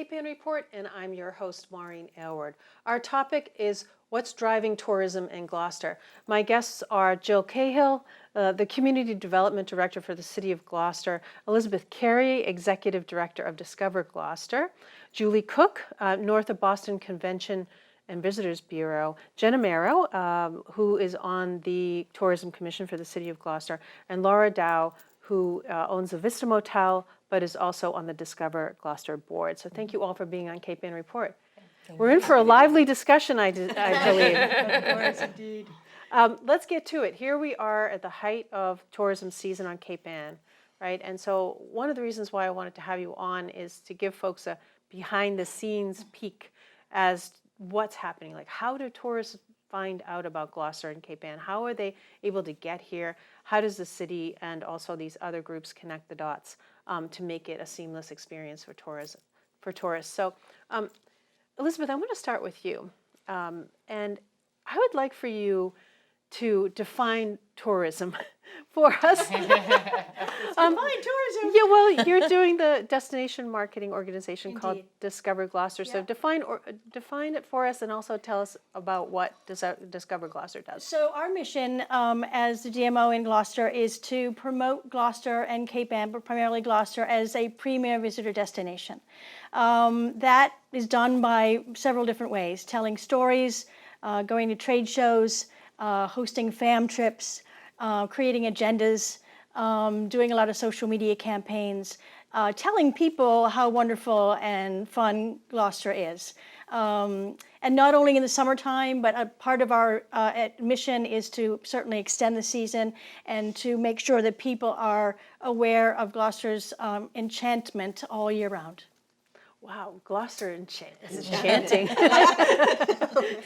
Cape Ann Report, and I'm your host, Maureen Aylward. Our topic is what's driving tourism in Gloucester. My guests are Jill Cahill, the Community Development Director for the City of Gloucester, Elizabeth Carey, Executive Director of Discover Gloucester, Julie Cook, North of Boston Convention and Visitors Bureau, Jen Amero, who is on the Tourism Commission for the City of Gloucester, and Laura Dow, who owns the Vista Motel, but is also on the Discover Gloucester board. So thank you all for being on Cape Ann Report. We're in for a lively discussion, I believe. Of course, indeed. Let's get to it. Here we are at the height of tourism season on Cape Ann, right? And so one of the reasons why I wanted to have you on is to give folks a behind-the-scenes peek as what's happening. Like, how do tourists find out about Gloucester and Cape Ann? How are they able to get here? How does the city and also these other groups connect the dots to make it a seamless experience for tourists? So, Elizabeth, I want to start with you, and I would like for you to define tourism for us. Define tourism. Yeah, well, you're doing the destination marketing organization Indeed. called Discover Gloucester. So define it for us, and also tell us about what Discover Gloucester does. So our mission as the DMO in Gloucester is to promote Gloucester and Cape Ann, but primarily Gloucester, as a premier visitor destination. That is done by several different ways: telling stories, going to trade shows, hosting fam trips, creating agendas, doing a lot of social media campaigns, telling people how wonderful and fun Gloucester is. And not only in the summertime, but a part of our mission is to certainly extend the season and to make sure that people are aware of Gloucester's enchantment all year round. Wow, Gloucester is enchanting.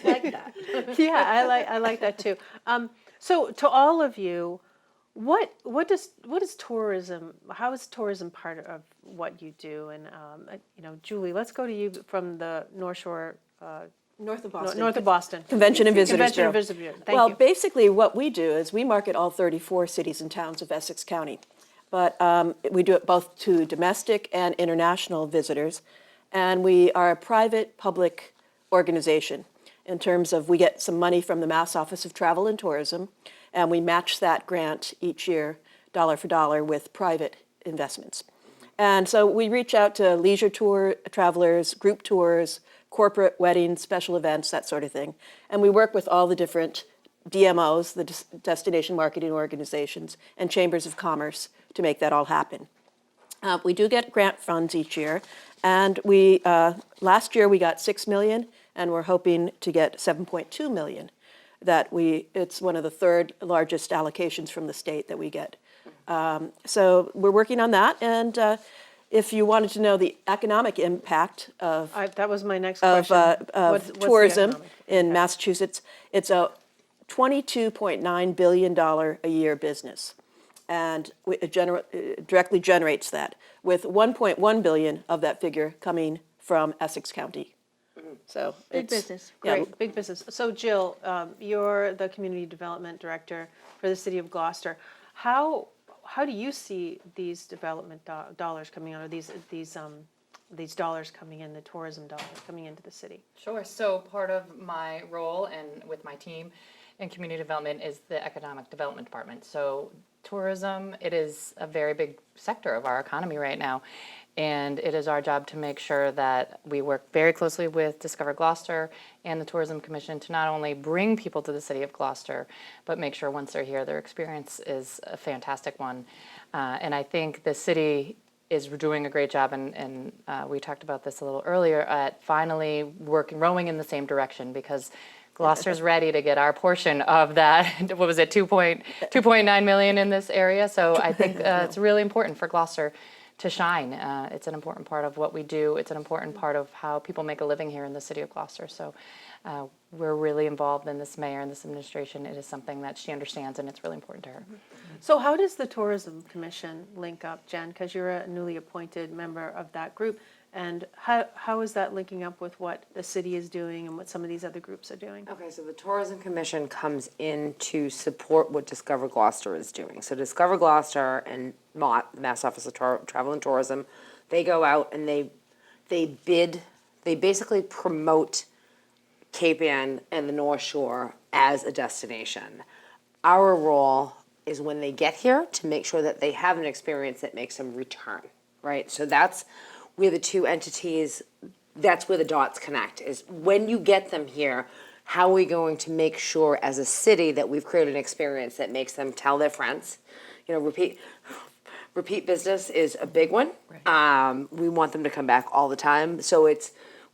Like that. Yeah, I like that too. So to all of you, what is tourism? How is tourism part of what you do? And Julie, let's go to you from the North Shore. North of Boston. North of Boston. Convention and Visitors Bureau. Thank you. Basically what we do is we market all 34 cities and towns of Essex County. But we do it both to domestic and international visitors. And we are a private-public organization in terms of we get some money from the Mass Office of Travel and Tourism, and we match that grant each year, dollar for dollar, with private investments. And so we reach out to leisure tour travelers, group tours, corporate weddings, special events, that sort of thing. And we work with all the different DMOs, the destination marketing organizations, and chambers of commerce to make that all happen. We do get grant funds each year, and we last year we got $6 million, and we're hoping to get $7.2 million. It's one of the third largest allocations from the state that we get. So we're working on that, and if you wanted to know the economic impact of that was my next question. What's tourism in Massachusetts, it's a $22.9 billion a year business. And it directly generates that, with $1.1 billion of that figure coming from Essex County. So Big business. Great, big business. So Jill, you're the Community Development Director for the City of Gloucester. How do you see these development dollars coming out, or these dollars coming in, the tourism dollars coming into the city? Sure. So part of my role and with my team in community development is the Economic Development Department. So tourism, it is a very big sector of our economy right now. And it is our job to make sure that we work very closely with Discover Gloucester and the Tourism Commission to not only bring people to the City of Gloucester, but make sure once they're here, their experience is a fantastic one. And I think the city is doing a great job, and we talked about this a little earlier, at finally rowing in the same direction, because Gloucester's ready to get our portion of that. What was it, 2.9 million in this area? So I think it's really important for Gloucester to shine. It's an important part of what we do. It's an important part of how people make a living here in the City of Gloucester. So we're really involved in this mayor and this administration. It is something that she understands, and it's really important to her. So how does the Tourism Commission link up, Jen? Because you're a newly appointed member of that group. And how is that linking up with what the city is doing and what some of these other groups are doing? Okay, so the Tourism Commission comes in to support what Discover Gloucester is doing. So Discover Gloucester and MOT, the Mass Office of Travel and Tourism, they go out and they they basically promote Cape Ann and the North Shore as a destination. Our role is when they get here to make sure that they have an experience that makes them return, right? So that's where the two entities, that's where the dots connect, is when you get them here, how are we going to make sure as a city that we've created an experience that makes them tell their friends? You know, repeat business is a big one. We want them to come back all the time. So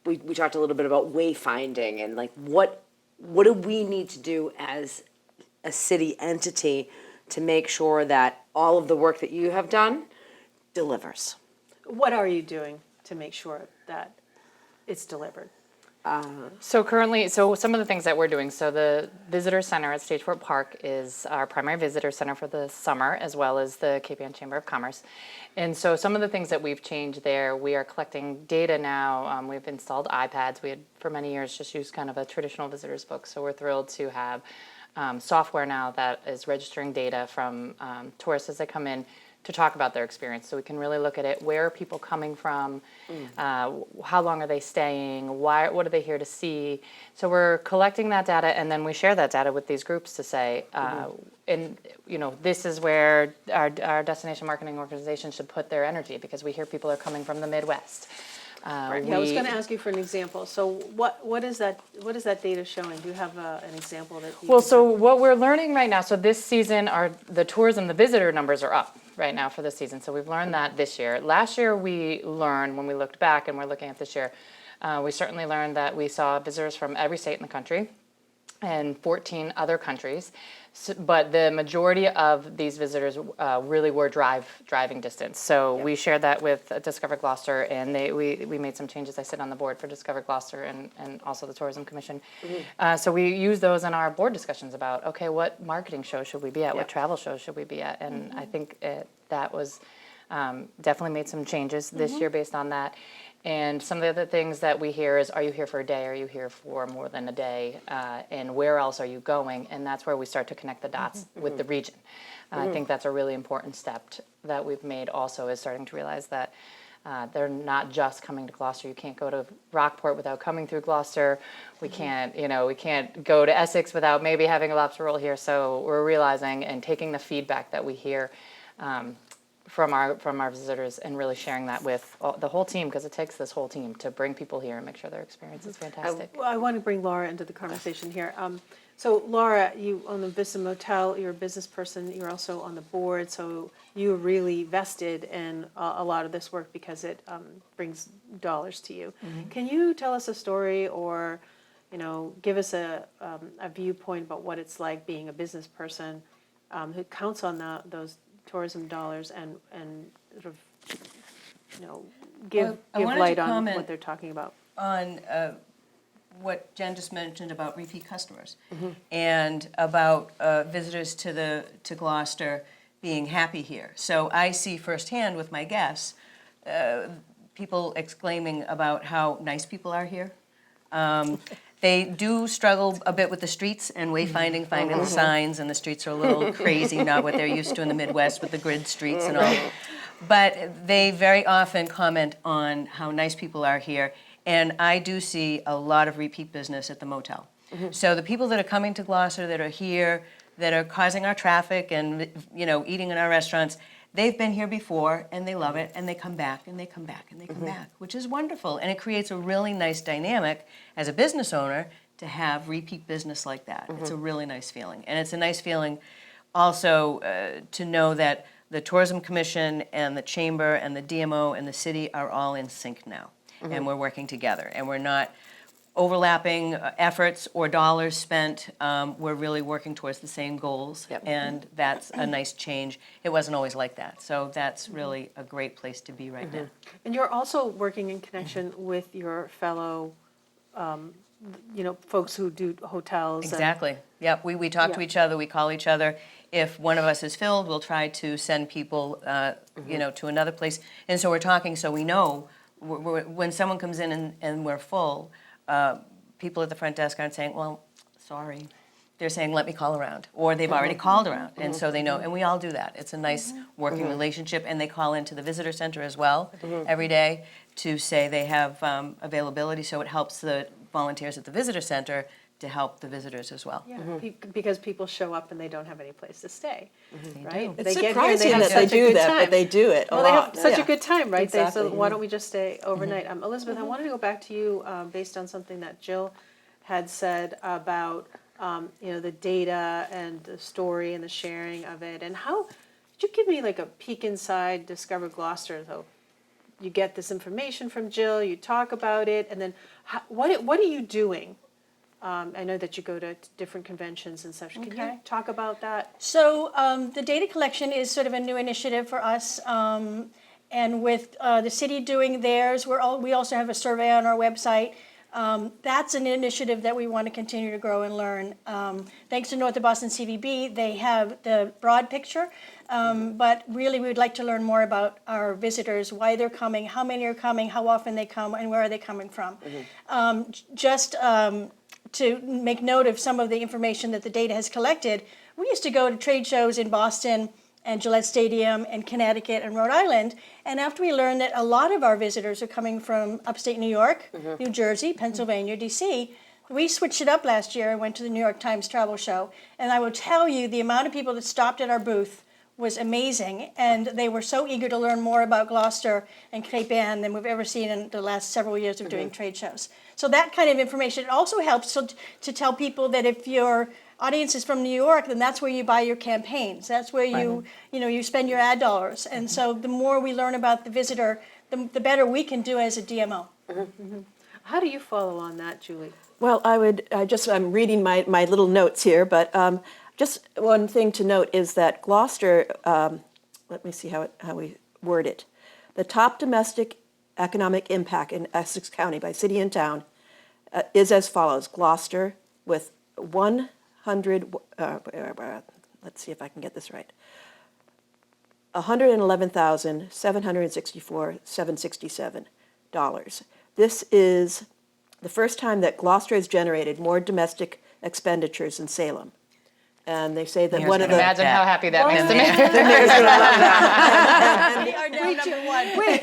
we talked a little bit about wayfinding and like what do we need to do as a city entity to make sure that all of the work that you have done delivers. What are you doing to make sure that it's delivered? So currently, some of the things that we're doing, so the visitor center at Stageport Park is our primary visitor center for the summer, as well as the Cape Ann Chamber of Commerce. And so some of the things that we've changed there, we are collecting data now. We've installed iPads. We had for many years just used kind of a traditional visitor's book. So we're thrilled to have software now that is registering data from tourists as they come in to talk about their experience. So we can really look at it. Where are people coming from? How long are they staying? What are they here to see? So we're collecting that data, and then we share that data with these groups to say, and this is where our destination marketing organization should put their energy, because we hear people are coming from the Midwest. Yeah, I was going to ask you for an example. So what is that data showing? Do you have an example that you Well, can so what we're learning right now, so this season, the tourism, the visitor numbers are up right now for this season. So we've learned that this year. Last year we learned, when we looked back, and we're looking at this year, we certainly learned that we saw visitors from every state in the country and 14 other countries. But the majority of these visitors really were driving distance. So we shared that with Discover Gloucester, and we made some changes. I sit on the board for Discover Gloucester and also the Tourism Commission. So we use those in our board discussions about, okay, what marketing shows should we be at? What travel shows should we be at? And I think that was definitely made some changes this year based on that. And some of the other things that we hear is, are you here for a day? Are you here for more than a day? And where else are you going? And that's where we start to connect the dots with the region. I think that's a really important step that we've made also, is starting to realize that they're not just coming to Gloucester. You can't go to Rockport without coming through Gloucester. We can't go to Essex without maybe having a lobster roll here. So we're realizing and taking the feedback that we hear from our visitors and really sharing that with the whole team, because it takes this whole team to bring people here and make sure their experience is fantastic. I want to bring Laura into the conversation here. So Laura, you own the Vista Motel, you're a business person, you're also on the board, so you're really vested in a lot of this work because it brings dollars to you. Can you tell us a story, or give us a viewpoint about what it's like being a business person who counts on those tourism dollars and sort of give light on what they're talking about? On what Jen just mentioned about repeat customers and about visitors to Gloucester being happy here. So I see firsthand with my guests people exclaiming about how nice people are here. They do struggle a bit with the streets and wayfinding, finding the signs, and the streets are a little crazy, not what they're used to in the Midwest with the grid streets and all. But they very often comment on how nice people are here, and I do see a lot of repeat business at the motel. So the people that are coming to Gloucester, that are here, that are causing our traffic and eating in our restaurants, they've been here before, and they love it, and they come back, and they come back, and they come back, which is wonderful. And it creates a really nice dynamic as a business owner to have repeat business like that. It's a really nice feeling. And it's a nice feeling also to know that the Tourism Commission and the Chamber and the DMO and the city are all in sync now. And we're working together. And we're not overlapping efforts or dollars spent. We're really working towards the same goals, and that's a nice change. It wasn't always like that, so that's really a great place to be right now. And you're also working in connection with your fellow, folks who do hotels. Exactly. Yep. We talk to each other. We call each other. If one of us is filled, we'll try to send people, to another place. And so we're talking, so we know when someone comes in and we're full. People at the front desk aren't saying, well, sorry, they're saying, let me call around, or they've already called around, and so they know, and we all do that. It's a nice working relationship, and they call into the visitor center as well every day to say they have availability, so it helps the volunteers at the visitor center to help the visitors as well. Yeah, because people show up and they don't have any place to stay, right? It's They get here and they surprising have that they such a do good that, time. but they do it a Well, they lot. have such a Yeah. good time, right? They, so Exactly. why don't we just stay overnight? Elizabeth, I wanted to go back to you based on something that Jill had said about the data and the story and the sharing of it. And how, could you give me like a peek inside Discover Gloucester, though? You get this information from Jill, you talk about it, and then what are you doing? I know that you go to different conventions and such. Can you Okay. talk about that? So the data collection is sort of a new initiative for us, and with the city doing theirs, we also have a survey on our website. That's an initiative that we want to continue to grow and learn. Thanks to North of Boston CVB, they have the broad picture, but really we would like to learn more about our visitors, why they're coming, how many are coming, how often they come, and where are they coming from. To make note of some of the information that the data has collected, we used to go to trade shows in Boston and Gillette Stadium and Connecticut and Rhode Island, and after we learned that a lot of our visitors are coming from upstate New York, New Jersey, Pennsylvania, DC, we switched it up last year and went to the New York Times Travel Show, and I will tell you the amount of people that stopped at our booth was amazing, and they were so eager to learn more about Gloucester and Cape Ann than we've ever seen in the last several years of doing trade shows. So that kind of information, it also helps to tell people that if your audience is from New York, then that's where you buy your campaigns. That's where you spend your ad dollars. And so the more we learn about the visitor, the better we can do as a DMO. How do you follow on that, Julie? Well, I'm reading my little notes here, but just one thing to note is that Gloucester, let me see how we word it. The top domestic economic impact in Essex County by city and town is as follows. Gloucester with 100, let's see if I can get this right, 111,764,767 dollars. This is the first time that Gloucester has generated more domestic expenditures than Salem. And they say that one of the... Imagine how happy that makes me. We are now number one. Wait,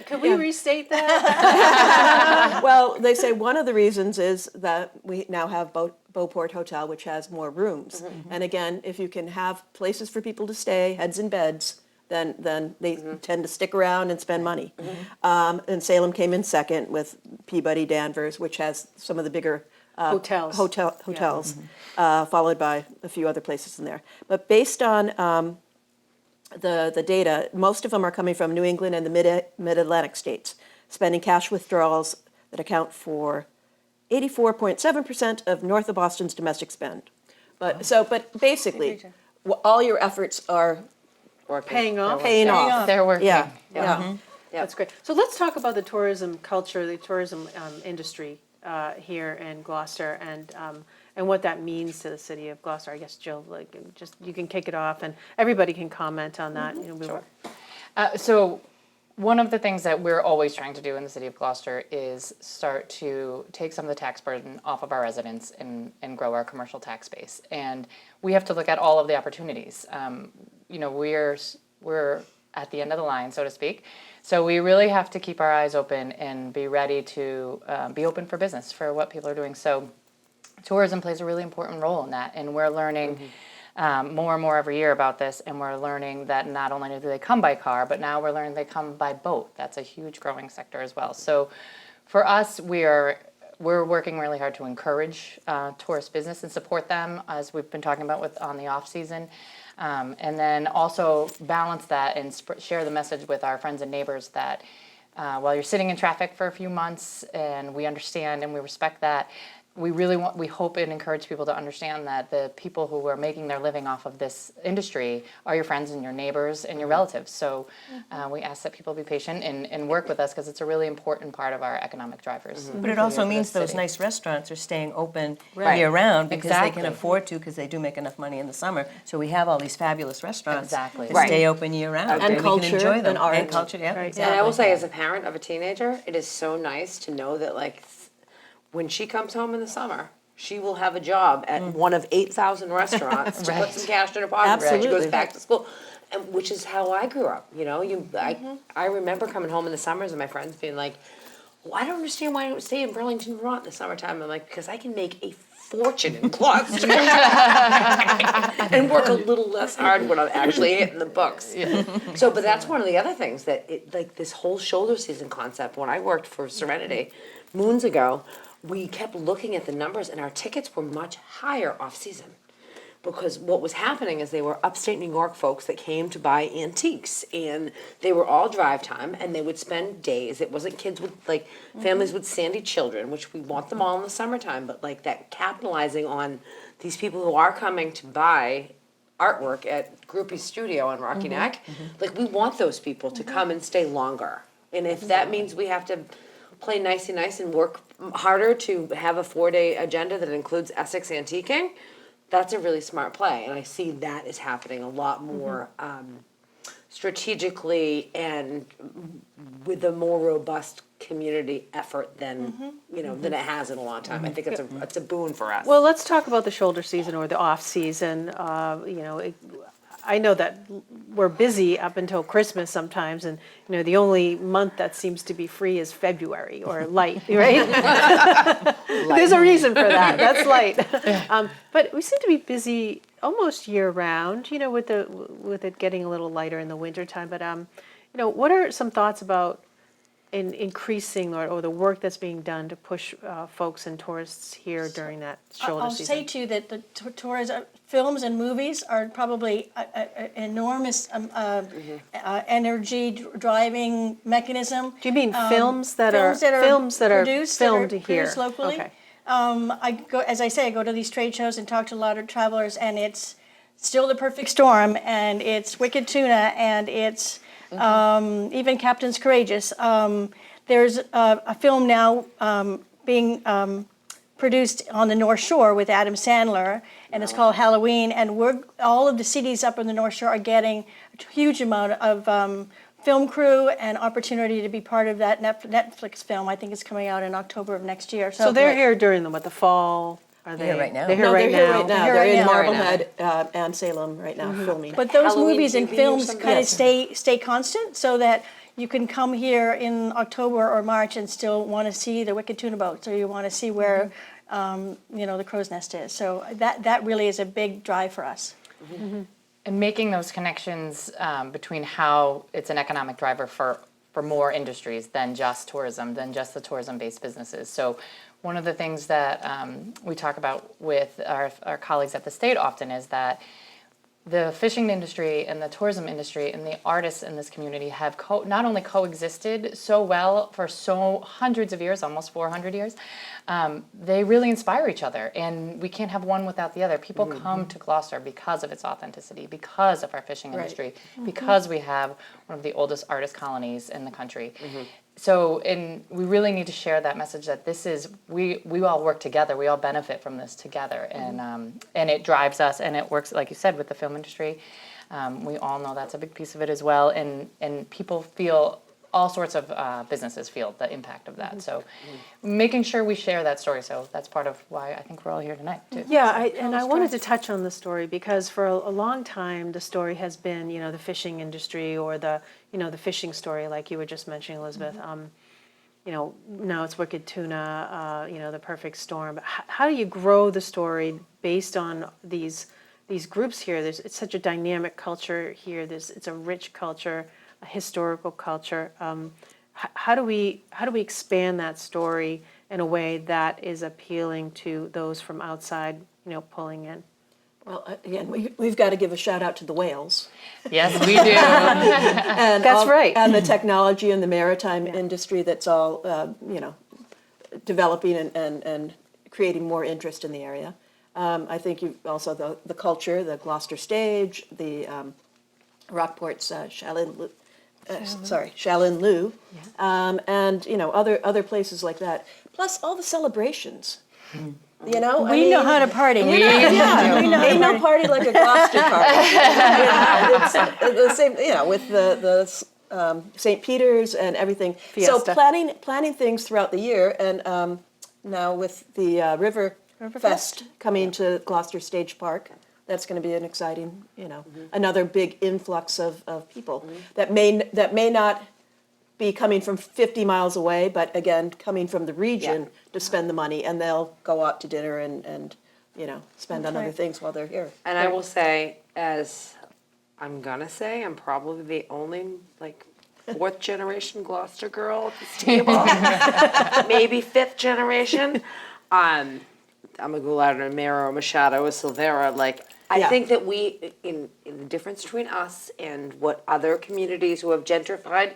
can we restate that? Well, they say one of the reasons is that we now have Beauport Hotel, which has more rooms. And again, if you can have places for people to stay, heads in beds, then they tend to stick around and spend money. And Salem came in second with Peabody Danvers, which has some of the bigger Hotels. hotels, followed by a few other places in there. But based on the data, most of them are coming from New England and the mid-Atlantic states, spending cash withdrawals that account for 84.7% of north of Boston's domestic spend. But basically, all your efforts are Paying off? paying off. They're working. Yeah. That's great. So let's talk about the tourism culture, the tourism industry here in Gloucester, and what that means to the city of Gloucester. I guess Jill, just you can kick it off, and everybody can comment on that. So one of the things that we're always trying to do in the city of Gloucester is start to take some of the tax burden off of our residents and grow our commercial tax base. And we have to look at all of the opportunities. We're at the end of the line, so to speak. So we really have to keep our eyes open and be ready to be open for business for what people are doing. So tourism plays a really important role in that, and we're learning more and more every year about this, and we're learning that not only do they come by car, but now we're learning they come by boat. That's a huge growing sector as well. So for us, we're working really hard to encourage tourist business and support them, as we've been talking about on the off season. And then also balance that and share the message with our friends and neighbors that while you're sitting in traffic for a few months, and we understand and we respect that, we hope and encourage people to understand that the people who are making their living off of this industry are your friends and your neighbors and your relatives. So we ask that people be patient and work with us, because it's a really important part of our economic drivers. But it also means those nice restaurants are staying open year-round because they Exactly. can afford to, because they do make enough money in the summer. So we have all these fabulous restaurants Exactly. that Right. stay open year-round. And we culture can enjoy them. and art. And culture, yeah, Right. exactly. And I will say, as a parent of a teenager, it is so nice to know that, like, when she comes home in the summer, she will have a job at one of 8,000 restaurants to put some cash in her pocket before she Absolutely. goes back to school. And, which is how I grew up, you know? I remember coming home in the summers and my friends being like, well, I don't understand why I don't stay in Burlington, Vermont in the summertime. I'm like, because I can make a fortune in Gloucester and work a little less hard when I'm actually hitting the books. So, but that's one of the other things that, like this whole shoulder season concept, when I worked for Serenity moons ago, we kept looking at the numbers and our tickets were much higher off-season. Because what was happening is they were upstate New York folks that came to buy antiques, and they were all drive time, and they would spend days. It wasn't kids with, like, families with sandy children, which we want them all in the summertime, but like that capitalizing on these people who are coming to buy artwork at Groupie Studio on Rocky Neck, like we want those people to come and stay longer. And if that means we have to play nicey nice and work harder to have a 4-day agenda that includes Essex antiquing, that's a really smart play, and I see that is happening a lot more strategically and with a more robust community effort than than it has in a long time. I think it's a boon for us. Well, let's talk about the shoulder season or the off season. I know that we're busy up until Christmas sometimes, and the only month that seems to be free is February or light, right? There's a reason for that. That's light. But we seem to be busy almost year round, with it getting a little lighter in the wintertime. But what are some thoughts about increasing or the work that's being done to push folks and tourists here during that shoulder I'll season? say too that the tourism films and movies are probably an enormous energy driving mechanism. Do you mean films that are produced, filmed that are here? produced locally? Okay. I go to these trade shows and talk to a lot of travelers, and it's Still the Perfect Storm, and it's Wicked Tuna, and it's even Captain's Courageous. There's a film now being produced on the North Shore with Adam Sandler, and it's called Halloween. And all of the cities up on the North Shore are getting a huge amount of film crew and opportunity to be part of that Netflix film. I think it's coming out in October of next year. So they're here during the fall. Are they here right now. They're here No, right they're here now. right now. They're They're here in right now. Marblehead and Salem right now filming. But those Halloween movies and TV or films something? kind of Yes. stay constant, so that you can come here in October or March and still want to see the Wicked Tuna boats, or you want to see where the crow's nest is. So that really is a big drive for us. And making those connections between how it's an economic driver for more industries than just tourism, than just the tourism-based businesses. So one of the things that we talk about with our colleagues at the state often is that the fishing industry and the tourism industry and the artists in this community have not only coexisted so well for hundreds of years, almost 400 years, they really inspire each other, and we can't have one without the other. People come to Gloucester because of its authenticity, because of our fishing industry, because we have one of the oldest artist colonies in the country. So, and we really need to share that message that this is, we all work together, we all benefit from this together, and it drives us, and it works, like you said, with the film industry. We all know that's a big piece of it as well, and people feel, all sorts of businesses feel the impact of that. So making sure we share that story, so that's part of why I think we're all here tonight, too. Yeah, I wanted to touch on the story because for a long time the story has been, the fishing industry or the fishing story, like you were just mentioning, Elizabeth. Now it's Wicked Tuna, the Perfect Storm. But how do you grow the story based on these groups here? It's such a dynamic culture here. It's a rich culture, a historical culture. How do we expand that story in a way that is appealing to those from outside, pulling in? Well, again, we've got to give a shout out to the whales. Yes, we do. And That's right. And the technology and the maritime industry that's all, developing and creating more interest in the area. I think you also the culture, the Gloucester stage, the Rockport's Shaolin Lu, and other places like that. Plus all the celebrations. We know how to party. Ain't no party like a Gloucester party. It's the same, with the St. Peter's and everything. Fiesta. So planning things throughout the year, and now with the Fest coming to Gloucester Stage Park. That's going to be an exciting, another big influx of people that may not be coming from 50 miles away, but again, coming from the region to spend the money, and they'll go out to dinner and spend on other things while they're here. And I will say, I'm probably the only, fourth generation Gloucester girl at this table. Maybe fifth generation. I'm a Goulart, a Amero, a Machado, a Silvera. I think that we, in the difference between us and what other communities who have gentrified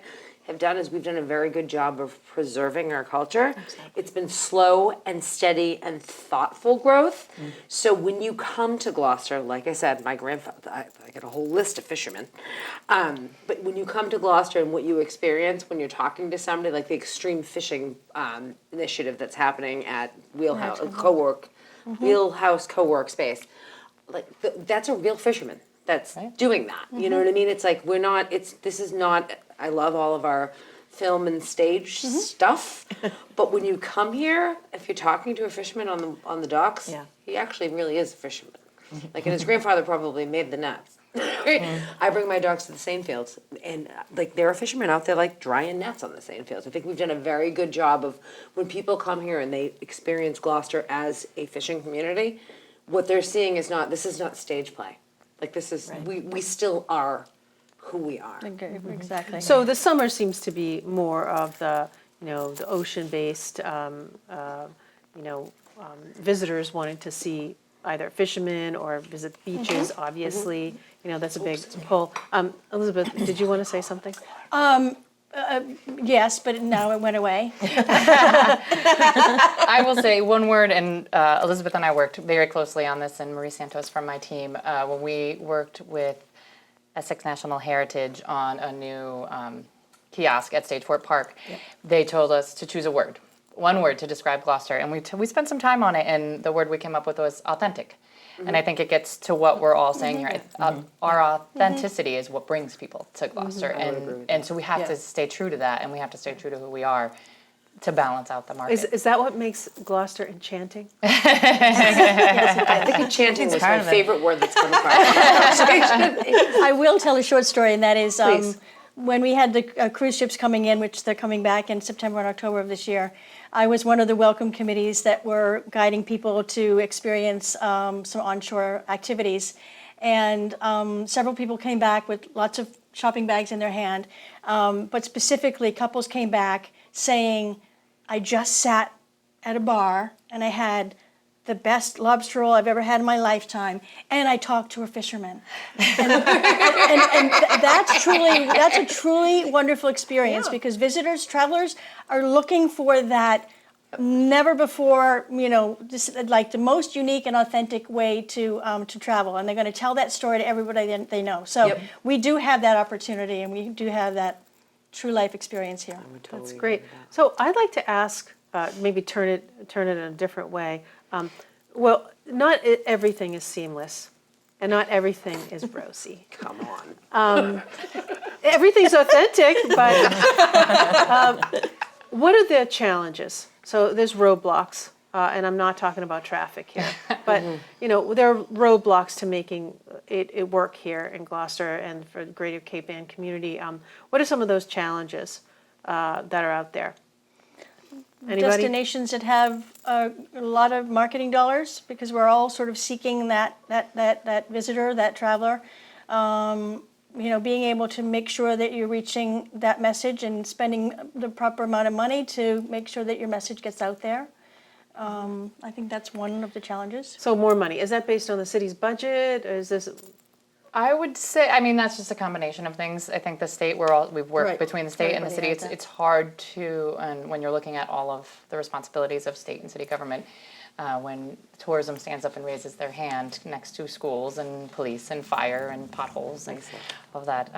have done, is we've done a very good job of preserving our culture. Exactly. It's been slow and steady and thoughtful growth. So when you come to Gloucester, like I said, my grandfather, I got a whole list of fishermen. But when you come to Gloucester and what you experience when you're talking to somebody, like the extreme fishing initiative that's happening at Wheelhouse Co-work space, that's a real fisherman that's doing that. You know what I mean? It's like this is not, I love all of our film and stage stuff, but when you come here, if you're talking to a fisherman on the docks, he actually really is a fisherman. And his grandfather probably made the nets. I bring my dogs to the seine fields, and there are fishermen out there drying nets on the seine fields. I think we've done a very good job of, when people come here and they experience Gloucester as a fishing community, what they're seeing is this is not stage play. This is, we still are who we are. Okay, exactly. So the summer seems to be more of the, the ocean-based, visitors wanting to see either fishermen or visit the beaches, obviously. That's a big pull. Elizabeth, did you want to say something? Yes, but now it went away. I will say one word, and Elizabeth and I worked very closely on this, and Marie Santos from my team, when we worked with Essex National Heritage on a new kiosk at Stage Fort Park. They told us to choose one word to describe Gloucester, and we spent some time on it, and the word we came up with was authentic. And I think it gets to what we're all saying here. Our authenticity is what brings people to Gloucester, and so we have to stay true to that, and we have to stay true to who we are to balance out the market. Is that what makes Gloucester enchanting? I think enchanting was my favorite word that's come across in the conversation. I will tell a short story, and that is Please. when we had the cruise ships coming in, which they're coming back in September and October of this year, I was one of the welcome committees that were guiding people to experience some onshore activities. And several people came back with lots of shopping bags in their hand, but specifically couples came back saying, I just sat at a bar and I had the best lobster roll I've ever had in my lifetime, and I talked to a fisherman. And that's a truly wonderful experience, because visitors, travelers are looking for that never before, just the most unique and authentic way to travel, and they're going to tell that story to everybody they know. So we do have that opportunity, and we do have that true life experience here. That's great. So I'd like to ask, maybe turn it in a different way. Well, not everything is seamless, and not everything is rosy. Come on. Everything's authentic, but what are the challenges? So there's roadblocks, and I'm not talking about traffic here, but there are roadblocks to making it work here in Gloucester and for the Greater Cape Ann community. What are some of those challenges that are out there? Anybody? Destinations that have a lot of marketing dollars, because we're all sort of seeking that visitor, that traveler. Being able to make sure that you're reaching that message and spending the proper amount of money to make sure that your message gets out there. I think that's one of the challenges. So more money. Is that based on the city's budget, or is this? I would say, that's just a combination of things. I think the state, we've worked between the state and the city. It's hard to, and when you're looking at all of the responsibilities of state and city government, when tourism stands up and raises their hand next to schools and police and fire and potholes and all of that,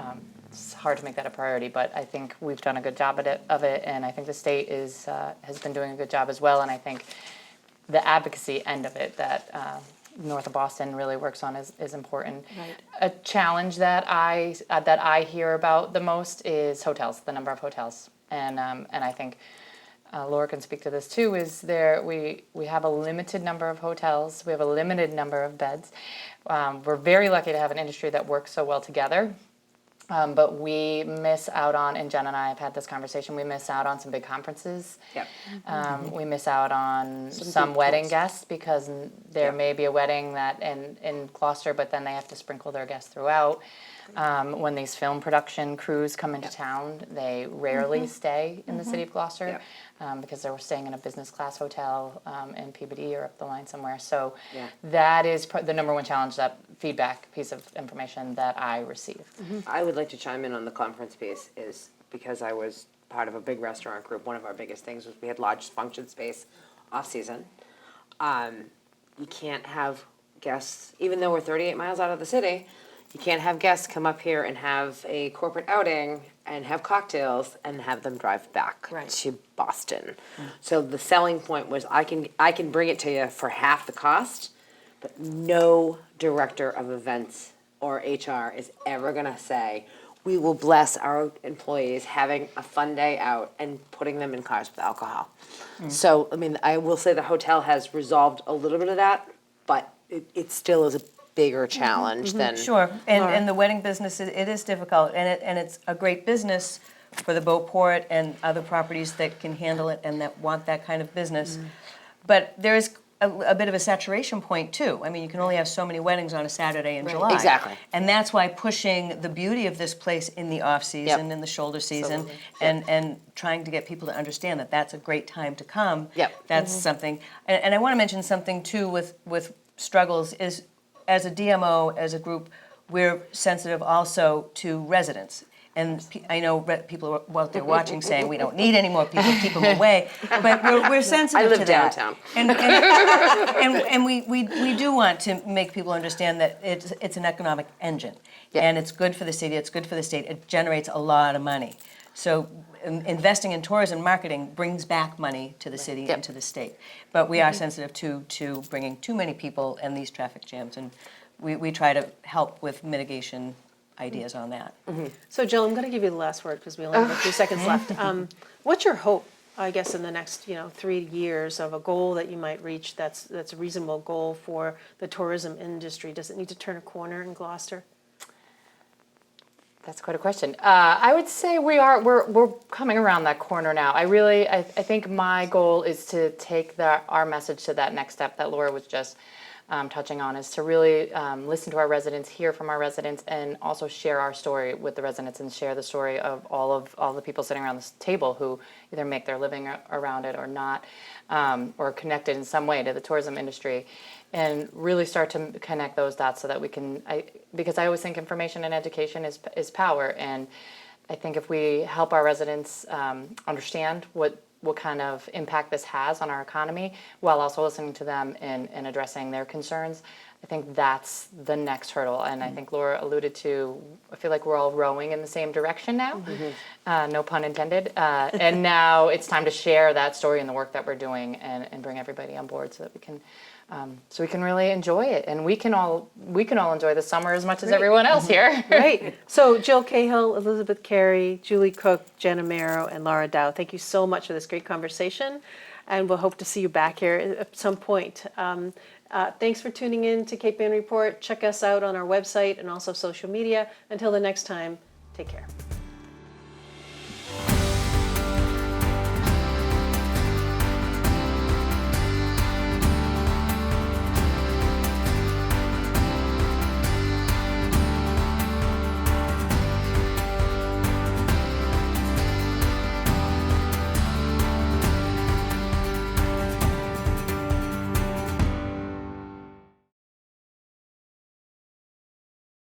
it's hard to make that a priority. But I think we've done a good job of it, and I think the state has been doing a good job as well. And I think the advocacy end of it that north of Boston really works on is important. Right. A challenge that I hear about the most is hotels, the number of hotels, and I think Laura can speak to this too, is we have a limited number of hotels, we have a limited number of beds. We're very lucky to have an industry that works so well together. But we miss out on, and Jen and I have had this conversation, we miss out on some big conferences. Yep. We miss out on some wedding guests because there may be a wedding that in Gloucester, but then they have to sprinkle their guests throughout. When these film production crews come into town, they rarely stay in the city of Gloucester because they were staying in a business class hotel in Peabody or up the line somewhere. So that is the number one challenge, that feedback piece of information that I receive. I would like to chime in on the conference piece, is because I was part of a big restaurant group. One of our biggest things was we had large function space off season. You can't have guests, even though we're 38 miles out of the city, you can't have guests come up here and have a corporate outing and have cocktails and have them drive back to Boston. So the selling point was I can bring it to you for half the cost, but no director of events or HR is ever gonna say, we will bless our employees having a fun day out and putting them in cars with alcohol. So, I mean, I will say the hotel has resolved a little bit of that, but it still is a bigger challenge than. Sure, and the wedding business, it is difficult, and it's a great business for the Beauport and other properties that can handle it and that want that kind of business. But there is a bit of a saturation point too. I mean, you can only have so many weddings on a Saturday in July. Exactly. And that's why pushing the beauty of this place in the off-season, in the shoulder season, and trying to get people to understand that that's a great time to come. That's something. And I want to mention something too with struggles is, as a DMO, as a group, we're sensitive also to residents. And I know people are out there watching saying, we don't need any more people, keep them away. But we're sensitive to that. I live downtown. And we do want to make people understand that it's an economic engine. And it's good for the city, it's good for the state, it generates a lot of money. So investing in tourism marketing brings back money to the city and to the state. But we are sensitive to bringing too many people and these traffic jams. And we try to help with mitigation ideas on that. So Jill, I'm going to give you the last word because we only have a few seconds left. What's your hope, I guess, in the next 3 years of a goal that you might reach that's a reasonable goal for the tourism industry? Does it need to turn a corner in Gloucester? That's quite a question. I would say we're coming around that corner now. I think my goal is to take our message to that next step that Laura was just touching on, is to really listen to our residents, hear from our residents, and also share our story with the residents and share the story of all the people sitting around this table who either make their living around it or not, or connected in some way to the tourism industry, and really start to connect those dots so that we can, because I always think information and education is power, and I think if we help our residents understand what kind of impact this has on our economy, while also listening to them and addressing their concerns, I think that's the next hurdle. And I think Laura alluded to, I feel like we're all rowing in the same direction now, no pun intended. And now it's time to share that story and the work that we're doing and bring everybody on board so that we can really enjoy it, and we can all enjoy the summer as much as everyone else here. Great. So Jill Cahill, Elizabeth Carey, Julie Cook, Jen Amero, and Laura Dow, thank you so much for this great conversation, and we'll hope to see you back here at some point. Thanks for tuning in to Cape Ann Report. Check us out on our website and also social media. Until the next time, take care.